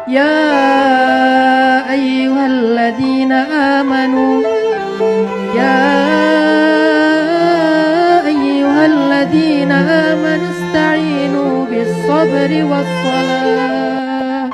Ya ayyuhalladzina amanu, ya ayyuhalladzina amanu ista'inu bis-sabri was-salah.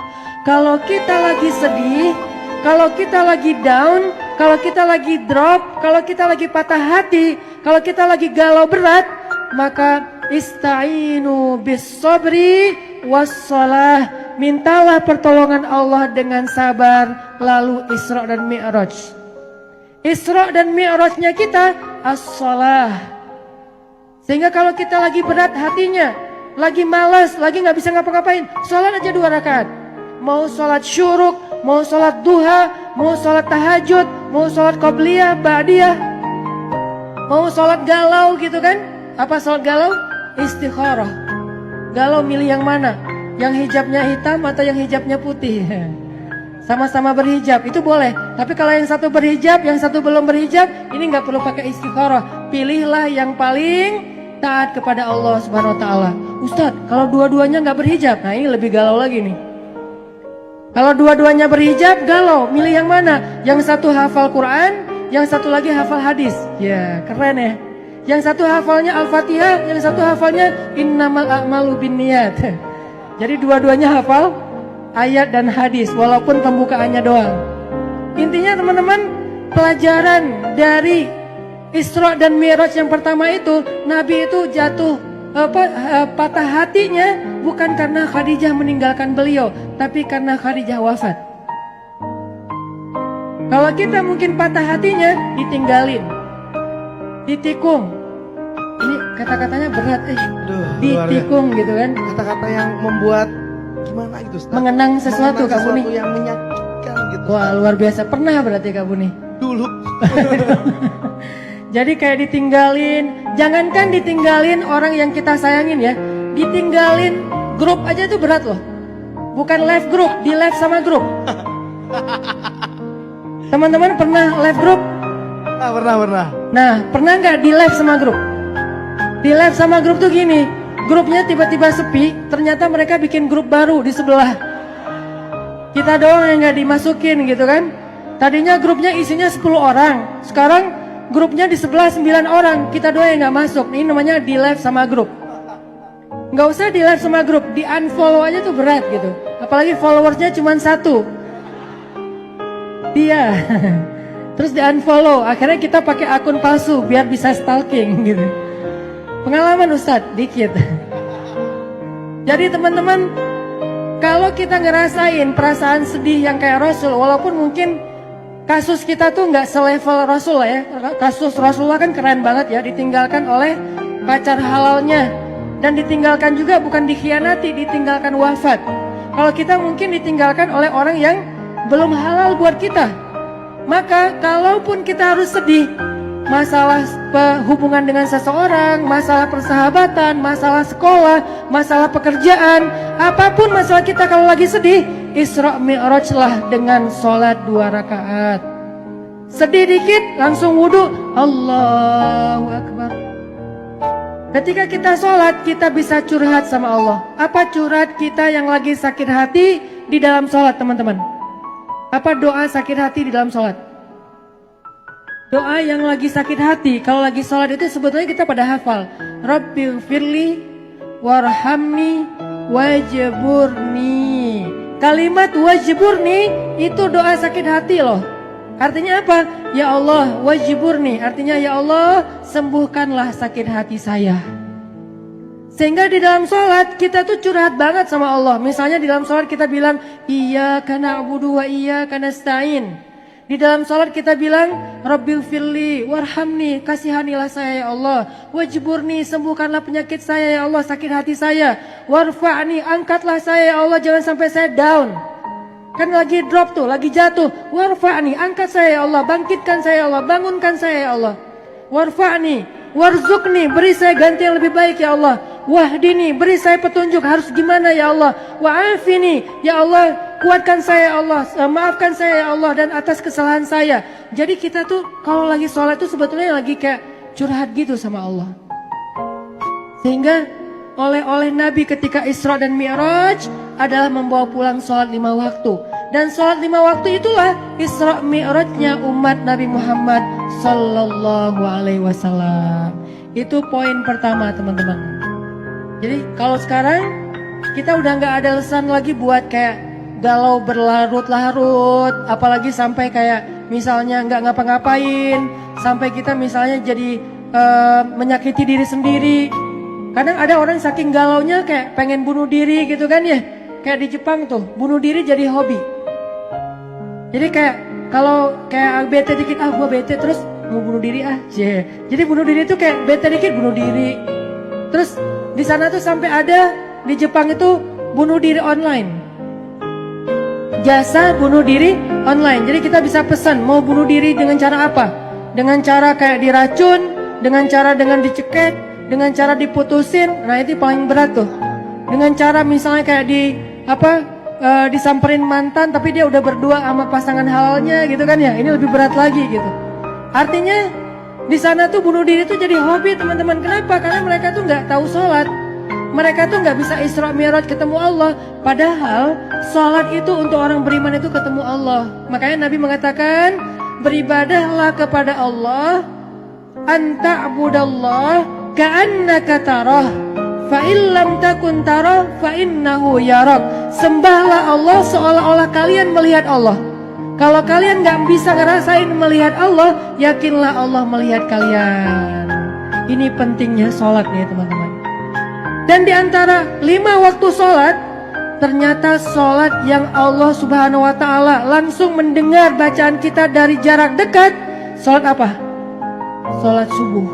Kalau kita lagi sedih, kalau kita lagi down, kalau kita lagi drop, kalau kita lagi patah hati, kalau kita lagi galau berat, maka ista'inu bis-sabri was-salah. Mintalah pertolongan Allah dengan sabar. Lalu Isra dan Mi'raj. Isra dan Mi'rajnya kita as-salah. Sehingga kalau kita lagi berat hatinya, lagi malas, lagi gak bisa ngapa-ngapain, sholat aja 2 rakaat. Mau sholat syuruk, mau sholat duha, mau sholat tahajud, mau sholat qobliyah, ba'diyah, mau sholat galau gitu kan. Apa sholat galau? Istikharah. Galau milih yang mana? Yang hijabnya hitam atau yang hijabnya putih? Sama-sama berhijab, itu boleh. Tapi kalau yang satu berhijab, yang satu belum berhijab, ini nggak perlu pakai istikharah. Pilihlah yang paling taat kepada Allah Subhanahu Wa Taala. Ustadz, kalau dua-duanya nggak berhijab, nah ini lebih galau lagi nih. Kalau dua-duanya berhijab, galau. Milih yang mana? Yang satu hafal Quran, yang satu lagi hafal hadis. Ya, keren ya. Yang satu hafalnya Al-Fatihah, yang satu hafalnya Innamal a'malu binniyat. Jadi dua-duanya hafal ayat dan hadis, walaupun pembukaannya doang. Intinya teman-teman, pelajaran dari Isra dan Mi'raj yang pertama itu, Nabi itu jatuh patah hatinya bukan karena Khadijah meninggalkan beliau, tapi karena Khadijah wafat. Kalau kita mungkin patah hatinya ditinggalin, ditikung. Ini kata-katanya berat, ditikung gitu kan. Kata-kata yang membuat gimana gitu, Ustaz? Mengenang sesuatu Kak Buni. Yang menyakitkan gitu. Wah, luar biasa. Pernah berarti Kak Buni? Dulu. Jadi kayak ditinggalin. Jangankan ditinggalin orang yang kita sayangin ya, ditinggalin grup aja itu berat loh. Bukan live group, di live sama grup. Teman-teman pernah live group? Pernah. Nah, pernah nggak di live sama grup? Di live sama grup tuh gini, grupnya tiba-tiba sepi, ternyata mereka bikin grup baru di sebelah. Kita doang yang nggak dimasukin gitu kan. Tadinya grupnya isinya 10 orang, sekarang grupnya di sebelah 9 orang, kita doang yang nggak masuk. Ini namanya di live sama grup. Nggak usah di live sama grup, di unfollow aja tuh berat gitu. Apalagi followersnya cuma 1. Dia. Terus di unfollow, akhirnya kita pakai akun palsu biar bisa stalking gitu. Pengalaman Ustadz, dikit. Jadi teman-teman, kalau kita ngerasain perasaan sedih yang kayak Rasul, walaupun mungkin kasus kita tuh nggak selevel Rasul ya. Kasus Rasulullah kan keren banget ya, ditinggalkan oleh pacar halalnya. Dan ditinggalkan juga bukan dikhianati, ditinggalkan wafat. Kalau kita mungkin ditinggalkan oleh orang yang belum halal buat kita. Maka kalaupun kita harus sedih, masalah hubungan dengan seseorang, masalah persahabatan, masalah sekolah, masalah pekerjaan, apapun masalah kita kalau lagi sedih, Isra Mi'raj lah dengan sholat 2 rakaat. Sedih dikit langsung wudhu, Allahu Akbar. Ketika kita sholat, kita bisa curhat sama Allah. Apa curhat kita yang lagi sakit hati di dalam sholat teman-teman? Apa doa sakit hati di dalam sholat? Doa yang lagi sakit hati, kalau lagi sholat itu sebetulnya kita pada hafal. Rabbighfirli warhamni wajburni. Kalimat wajburni itu doa sakit hati loh. Artinya apa? Ya Allah wajburni, artinya ya Allah sembuhkanlah sakit hati saya. Sehingga di dalam sholat kita tuh curhat banget sama Allah. Misalnya di dalam sholat kita bilang iyyaka na'budu wa iyyaka nasta'in. Di dalam sholat kita bilang Rabbighfirli warhamni, kasihanilah saya ya Allah. Wajburni, sembuhkanlah penyakit saya ya Allah, sakit hati saya. Warfa'ni, angkatlah saya ya Allah, jangan sampai saya down. Kan lagi drop tuh, lagi jatuh. Warfa'ni, angkat saya ya Allah, bangkitkan saya ya Allah, bangunkan saya ya Allah. Warfa'ni, warzukni, beri saya ganti yang lebih baik ya Allah. Wahdini, beri saya petunjuk harus gimana ya Allah. Wa'afini, ya Allah kuatkan saya ya Allah, maafkan saya ya Allah dan atas kesalahan saya. Jadi kita tuh kalau lagi sholat tuh sebetulnya lagi kayak curhat gitu sama Allah. Sehingga oleh Nabi ketika Isra dan Mi'raj adalah membawa pulang sholat 5 waktu. Dan sholat 5 waktu itulah Isra Mi'rajnya umat Nabi Muhammad Sallallahu Alaihi Wasallam. Itu poin pertama teman-teman. Jadi kalau sekarang kita udah nggak ada alasan lagi buat kayak galau berlarut-larut, apalagi sampai kayak misalnya nggak ngapa-ngapain, sampai kita misalnya jadi menyakiti diri sendiri. Kadang ada orang saking galaunya kayak pengen bunuh diri gitu kan ya. Kayak di Jepang tuh, bunuh diri jadi hobi. Jadi kayak kalau kayak bete dikit, gua bete terus mau bunuh diri Jadi bunuh diri itu kayak bete dikit bunuh diri. Terus di sana tuh sampai ada di Jepang itu bunuh diri online. Jasa bunuh diri online. Jadi kita bisa pesan mau bunuh diri dengan cara apa? Dengan cara kayak diracun, dengan cara dengan dicekek, dengan cara diputusin. Nah itu paling berat tuh. Dengan cara misalnya kayak disamperin mantan tapi dia udah berdua sama pasangan halalnya gitu kan ya. Ini lebih berat lagi gitu. Artinya di sana tuh bunuh diri tuh jadi hobi teman-teman. Kenapa? Karena mereka tuh nggak tahu sholat. Mereka tuh nggak bisa Isra Mi'raj ketemu Allah. Padahal sholat itu untuk orang beriman itu ketemu Allah. Makanya Nabi mengatakan beribadahlah kepada Allah, anta'budallah ka'annaka tarah, fa illam takun tarah fa innahu yarak. Sembahlah Allah seolah-olah kalian melihat Allah. Kalau kalian nggak bisa ngerasain melihat Allah, yakinlah Allah melihat kalian. Ini pentingnya sholat nih teman-teman. Dan di antara 5 waktu sholat, ternyata sholat yang Allah Subhanahu Wa Taala langsung mendengar bacaan kita dari jarak dekat. Sholat apa? Sholat subuh.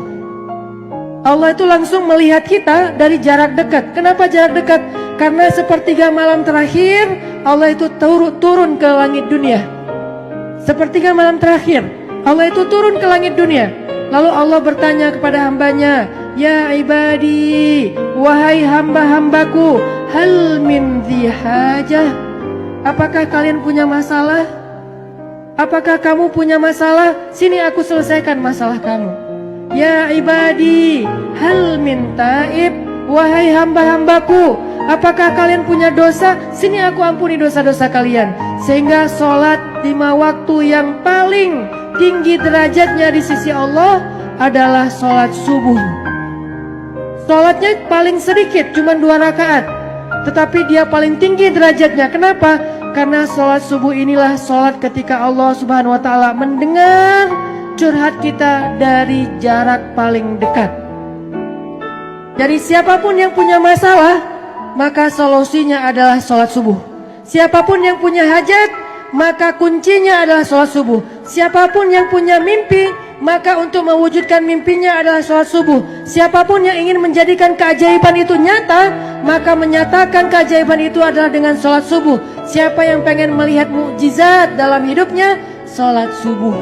Allah itu langsung melihat kita dari jarak dekat. Kenapa jarak dekat? Karena sepertiga malam terakhir Allah itu turun ke langit dunia. Sepertiga malam terakhir Allah itu turun ke langit dunia. Lalu Allah bertanya kepada hambanya, ya ibadi, wahai hamba-hambaku, hal min dhi hajah. Apakah kalian punya masalah? Apakah kamu punya masalah? Sini aku selesaikan masalah kamu. Ya ibadi, hal min taib. Wahai hamba-hambaku, apakah kalian punya dosa? Sini aku ampuni dosa-dosa kalian. Sehingga sholat 5 waktu yang paling tinggi derajatnya di sisi Allah adalah sholat subuh. Sholatnya paling sedikit, cuma 2 rakaat. Tetapi dia paling tinggi derajatnya. Kenapa? Karena sholat subuh inilah sholat ketika Allah Subhanahu Wa Taala mendengar curhat kita dari jarak paling dekat. Jadi siapapun yang punya masalah, maka solusinya adalah sholat subuh. Siapapun yang punya hajat, maka kuncinya adalah sholat subuh. Siapapun yang punya mimpi, maka untuk mewujudkan mimpinya adalah sholat subuh. Siapapun yang ingin menjadikan keajaiban itu nyata, maka menyatakan keajaiban itu adalah dengan sholat subuh. Siapa yang pengen melihat mukjizat dalam hidupnya, sholat subuh.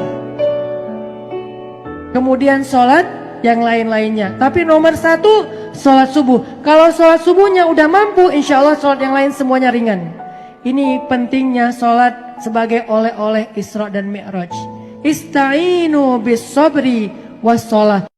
Kemudian sholat yang lain-lainnya. Tapi nomor 1, sholat subuh. Kalau sholat subuhnya udah mampu, insya Allah sholat yang lain semuanya ringan. Ini pentingnya sholat sebagai oleh-oleh Isra dan Mi'raj. Ista'inu bis sabri was sholat.